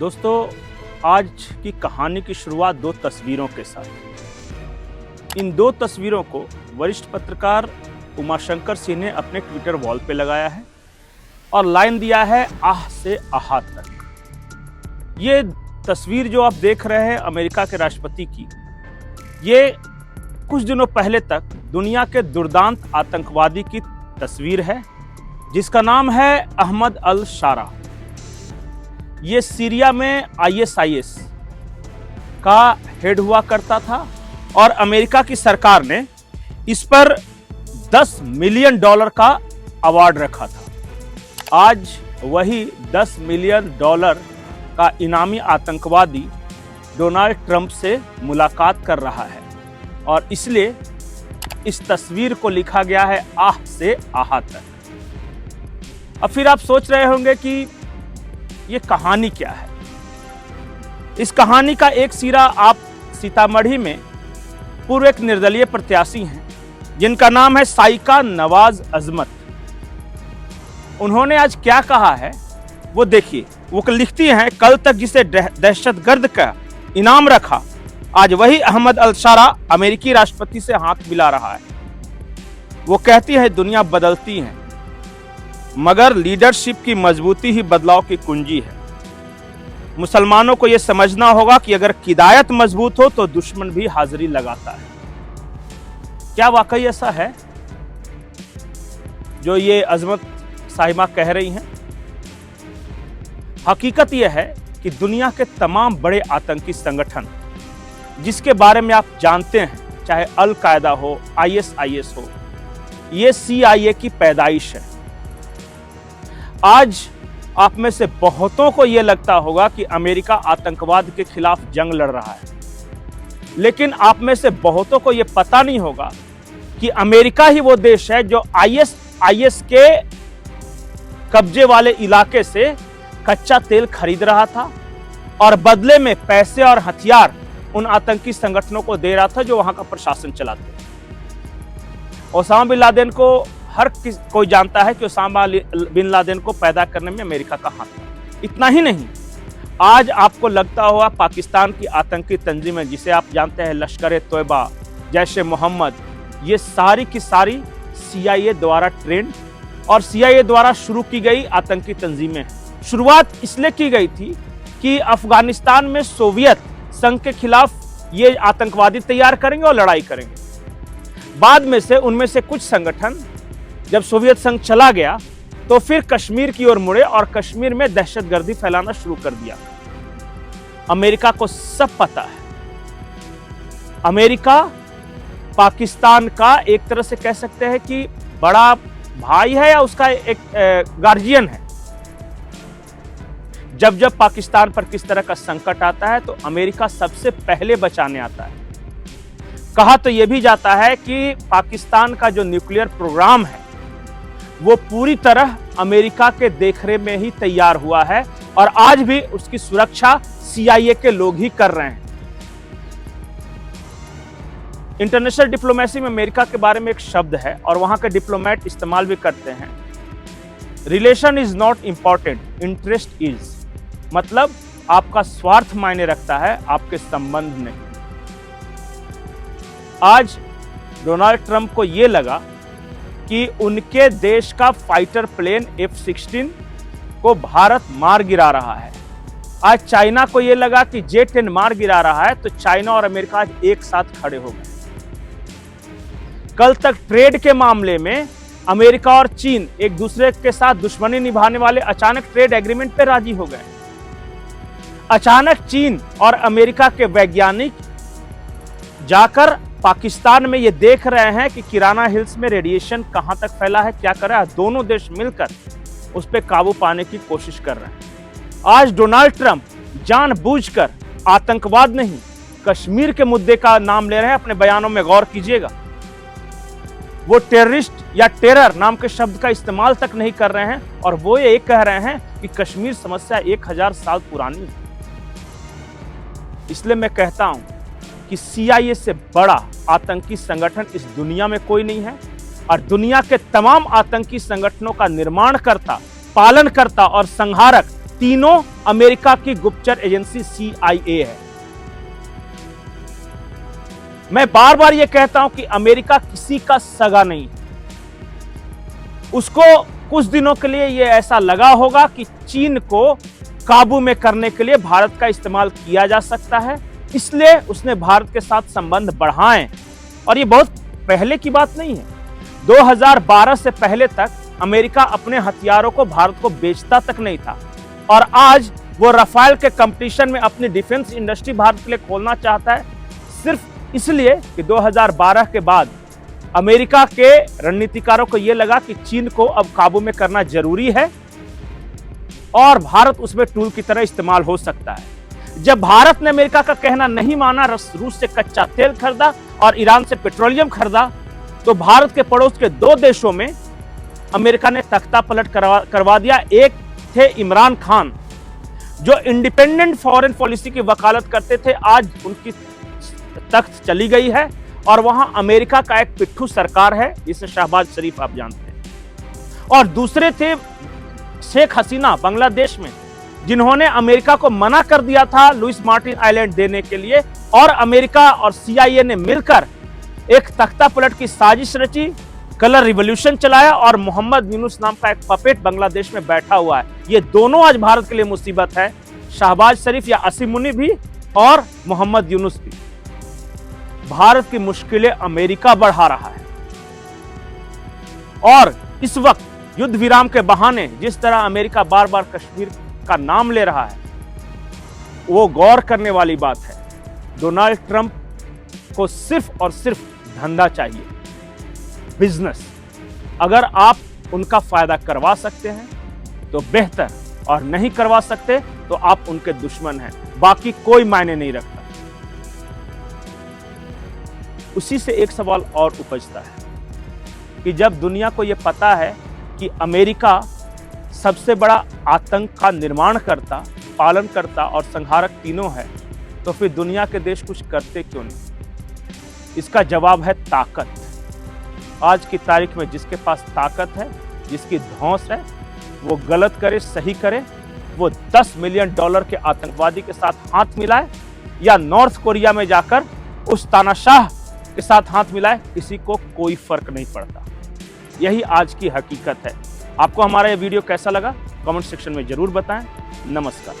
दोस्तों, आज की कहानी की शुरुआत दो तस्वीरों के साथ। इन दो तस्वीरों को वरिष्ठ पत्रकार उमाशंकर सिंह ने अपने ट्विटर वॉल पे लगाया है और लाइन दिया है, आह से आहा तक। ये तस्वीर जो आप देख रहे हैं अमेरिका के राष्ट्रपति की, ये कुछ दिनों पहले तक दुनिया के दुर्दांत आतंकवादी की तस्वीर है जिसका नाम है अहमद अल शारा। ये सीरिया में ISIS का हेड हुआ करता था और अमेरिका की सरकार ने इस पर $10 मिलियन का अवार्ड रखा था। आज वही $10 मिलियन का इनामी आतंकवादी डोनाल्ड ट्रंप से मुलाकात कर रहा है और इसलिए इस तस्वीर को लिखा गया है, आह से आहा तक। अब फिर आप सोच रहे होंगे कि ये कहानी क्या है। इस कहानी का एक सिरा आप सीतामढ़ी में पूर्व एक निर्दलीय प्रत्याशी हैं जिनका नाम है साइका नवाज अजमत। उन्होंने आज क्या कहा है वो देखिए। वो लिखती हैं, कल तक जिसे दहशतगर्द का इनाम रखा, आज वही अहमद अल शारा अमेरिकी राष्ट्रपति से हाथ मिला रहा है। वो कहती है, दुनिया बदलती है मगर लीडरशिप की मजबूती ही बदलाव की कुंजी है। मुसलमानों को यह समझना होगा कि अगर किदायत मजबूत हो तो दुश्मन भी हाजिरी लगाता है। क्या वाकई ऐसा है जो ये अजमत साहिबा कह रही हैं? हकीकत यह है कि दुनिया के तमाम बड़े आतंकी संगठन जिसके बारे में आप जानते हैं, चाहे अल कायदा हो, ISIS हो, ये CIA की पैदाइश है। आज आप में से बहुतों को यह लगता होगा कि अमेरिका आतंकवाद के खिलाफ जंग लड़ रहा है, लेकिन आप में से बहुतों को यह पता नहीं होगा कि अमेरिका ही वो देश है जो ISIS के कब्जे वाले इलाके से कच्चा तेल खरीद रहा था और बदले में पैसे और हथियार उन आतंकी संगठनों को दे रहा था जो वहां का प्रशासन चलाते थे। ओसामा बिन लादेन को हर कोई जानता है कि ओसामा बिन लादेन को पैदा करने में अमेरिका का हाथ था। इतना ही नहीं, आज आपको लगता होगा पाकिस्तान की आतंकी तंजीमें जिसे आप जानते हैं लश्कर ए तोयबा, जैश-ए मोहम्मद, ये सारी की सारी CIA द्वारा ट्रेंड और CIA द्वारा शुरू की गई आतंकी तंजीमें। शुरुआत इसलिए की गई थी कि अफगानिस्तान में सोवियत संघ के खिलाफ ये आतंकवादी तैयार करेंगे और लड़ाई करेंगे। बाद में से उनमें से कुछ संगठन जब सोवियत संघ चला गया तो फिर कश्मीर की ओर मुड़े और कश्मीर में दहशतगर्दी फैलाना शुरू कर दिया। अमेरिका को सब पता है। अमेरिका पाकिस्तान का एक तरह से कह सकते हैं कि बड़ा भाई है या उसका एक गार्जियन है। जब जब पाकिस्तान पर किस तरह का संकट आता है तो अमेरिका सबसे पहले बचाने आता है। कहा तो यह भी जाता है कि पाकिस्तान का जो न्यूक्लियर प्रोग्राम है वो पूरी तरह अमेरिका के देखरेख में ही तैयार हुआ है और आज भी उसकी सुरक्षा CIA के लोग ही कर रहे हैं। इंटरनेशनल डिप्लोमेसी में अमेरिका के बारे में एक शब्द है और वहां के डिप्लोमेट इस्तेमाल भी करते हैं, relation is not important, interest is. मतलब आपका स्वार्थ मायने रखता है, आपके संबंध नहीं। आज डोनाल्ड ट्रंप को यह लगा कि उनके देश का फाइटर प्लेन F-16 को भारत मार गिरा रहा है। आज चाइना को यह लगा कि J-10 मार गिरा रहा है, तो चाइना और अमेरिका आज एक साथ खड़े हो गए। कल तक ट्रेड के मामले में अमेरिका और चीन एक दूसरे के साथ दुश्मनी निभाने वाले अचानक ट्रेड एग्रीमेंट पर राजी हो गए। अचानक चीन और अमेरिका के वैज्ञानिक जाकर पाकिस्तान में ये देख रहे हैं कि किराना हिल्स में रेडिएशन कहां तक फैला है, क्या कर रहा है। दोनों देश मिलकर उस पर काबू पाने की कोशिश कर रहे हैं। आज डोनाल्ड ट्रंप जानबूझकर आतंकवाद नहीं, कश्मीर के मुद्दे का नाम ले रहे हैं। अपने बयानों में गौर कीजिएगा, वो टेररिस्ट या टेरर नाम के शब्द का इस्तेमाल तक नहीं कर रहे हैं और वो ये कह रहे हैं कि कश्मीर समस्या 1000 साल पुरानी है। इसलिए मैं कहता हूं कि CIA से बड़ा आतंकी संगठन इस दुनिया में कोई नहीं है और दुनिया के तमाम आतंकी संगठनों का निर्माण करता, पालन करता और संहारक तीनों अमेरिका की गुप्तचर एजेंसी CIA है। मैं बार बार यह कहता हूं कि अमेरिका किसी का सगा नहीं है। उसको कुछ दिनों के लिए यह ऐसा लगा होगा कि चीन को काबू में करने के लिए भारत का इस्तेमाल किया जा सकता है, इसलिए उसने भारत के साथ संबंध बढ़ाए। और यह बहुत पहले की बात नहीं है। 2012 से पहले तक अमेरिका अपने हथियारों को भारत को बेचता तक नहीं था, और आज वो राफेल के कंपटीशन में अपनी डिफेंस इंडस्ट्री भारत के लिए खोलना चाहता है, सिर्फ इसलिए कि 2012 के बाद अमेरिका के रणनीतिकारों को यह लगा कि चीन को अब काबू में करना जरूरी है और भारत उसमें टूल की तरह इस्तेमाल हो सकता है। जब भारत ने अमेरिका का कहना नहीं माना, रूस से कच्चा तेल खरीदा और ईरान से पेट्रोलियम खरीदा, तो भारत के पड़ोस के दो देशों में अमेरिका ने तख्ता पलट करवा दिया। एक थे इमरान खान, जो इंडिपेंडेंट फॉरेन पॉलिसी की वकालत करते थे, आज उनकी तख्त चली गई है और वहां अमेरिका का एक पिट्ठू सरकार है जिसे शहबाज शरीफ आप जानते हैं। और दूसरे थे शेख हसीना बांग्लादेश में, जिन्होंने अमेरिका को मना कर दिया था लुइस मार्टिन आइलैंड देने के लिए, और अमेरिका और CIA ने मिलकर एक तख्ता पलट की साजिश रची, कलर रिवॉल्यूशन चलाया और मोहम्मद यूनुस नाम का एक पपेट बांग्लादेश में बैठा हुआ है। ये दोनों आज भारत के लिए मुसीबत है, शहबाज शरीफ या असीम मुनी भी और मोहम्मद यूनुस भी। भारत की मुश्किलें अमेरिका बढ़ा रहा है, और इस वक्त युद्ध विराम के बहाने जिस तरह अमेरिका बार बार कश्मीर का नाम ले रहा है, वो गौर करने वाली बात है। डोनाल्ड ट्रंप को सिर्फ और सिर्फ धंधा चाहिए, बिजनेस। अगर आप उनका फायदा करवा सकते हैं तो बेहतर, और नहीं करवा सकते तो आप उनके दुश्मन हैं, बाकी कोई मायने नहीं रखता। उसी से एक सवाल और उपजता है कि जब दुनिया को यह पता है कि अमेरिका सबसे बड़ा आतंक का निर्माण करता, पालन करता और संहारक तीनों है, तो फिर दुनिया के देश कुछ करते क्यों नहीं? इसका जवाब है ताकत। आज की तारीख में जिसके पास ताकत है, जिसकी धौंस है, वो गलत करे सही करे, वो $10 मिलियन के आतंकवादी के साथ हाथ मिलाए या नॉर्थ कोरिया में जाकर उस तानाशाह के साथ हाथ मिलाए, किसी को कोई फर्क नहीं पड़ता। यही आज की हकीकत है। आपको हमारा ये वीडियो कैसा लगा कमेंट सेक्शन में जरूर बताएं। नमस्कार।